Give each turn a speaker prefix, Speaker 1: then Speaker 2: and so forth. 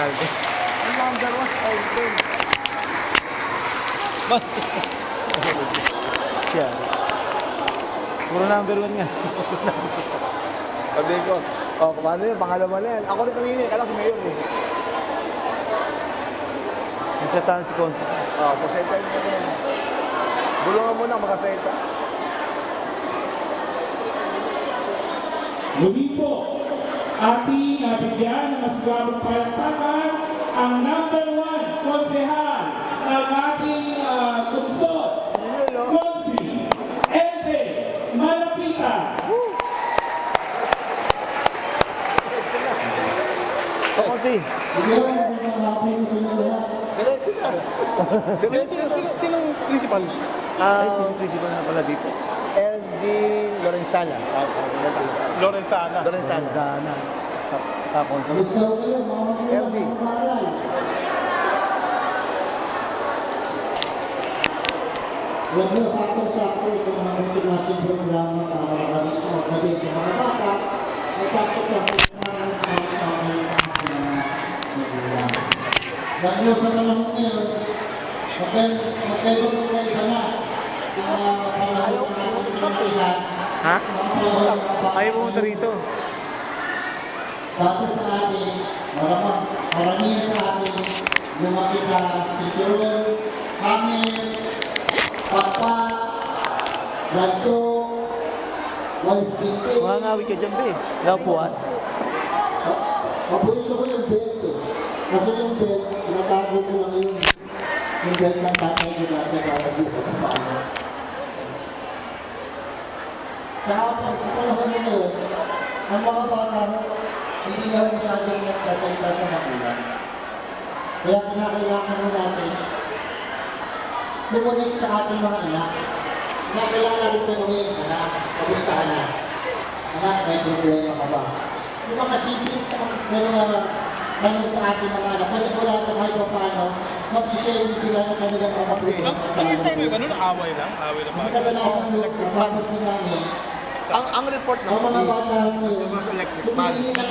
Speaker 1: Ronaldo.
Speaker 2: Ang number 1 all time.
Speaker 1: Siya. Puro number 1 nga.
Speaker 2: Sabi ko, oh, paano yun? Pangalawa na yan. Ako rin kanina, kala si Mayor eh.
Speaker 1: Nagsatahan si Consi.
Speaker 2: Oh, pasenta yun na yan. Bulungan mo na, makasenta.
Speaker 3: Muli po, ating bigyan ng mas grabong palakpakan ang number 1 konsehal ng ating lungsod, Consi Ente Malapitan.
Speaker 1: Consi.
Speaker 2: Sinong principal?
Speaker 1: Ay, sino principal na pala dito?
Speaker 2: LD Lorenzana.
Speaker 1: Lorenzana. Consi.
Speaker 2: LD.
Speaker 4: Huwag nyo sakto-sakto itong mga motivation programa para makamit sa magaling sa mga bata ay sakto-sakto para makamit sa ating mga magulang. Huwag nyo sa panahon ngayon, magkaibang-magkay ka na sa panahon ng ating pinagkailan.
Speaker 1: Ha? Ayaw pumunta rito.
Speaker 4: Sabi sa atin, maramihan sa atin, lumaki sa Sitron, Hamil, Papa, Lanto, Walstinke.
Speaker 1: Mga ngawi ka dyan, be. Laupuan.
Speaker 4: Paborito ko yung bed eh. Kasi yung bed, natago ko lang yun. Yung bed ng tatay ko dati para dito sa paano. Saka pag sa panahon ngayon, ang mga bata hindi na masyadong nagsasalita sa magulang. Kaya kinakailangan mo natin lumunit sa ating mga anak. Kinakailangan rin tanungin, anak, kamusta anak? Anak, may problema ka ba? Yung mga simple, tanong sa ating mga anak, pwede ko lahat ng kahit pa paano, mag-share din sila ng kanilang mga problema.
Speaker 5: Ang style mo, ganun, away lang
Speaker 4: Kasi
Speaker 5: pa.
Speaker 4: kadalasan yung napapansin namin,
Speaker 2: Ang report
Speaker 4: ang mga bata ngayon,
Speaker 2: electric fan.
Speaker 4: pumili na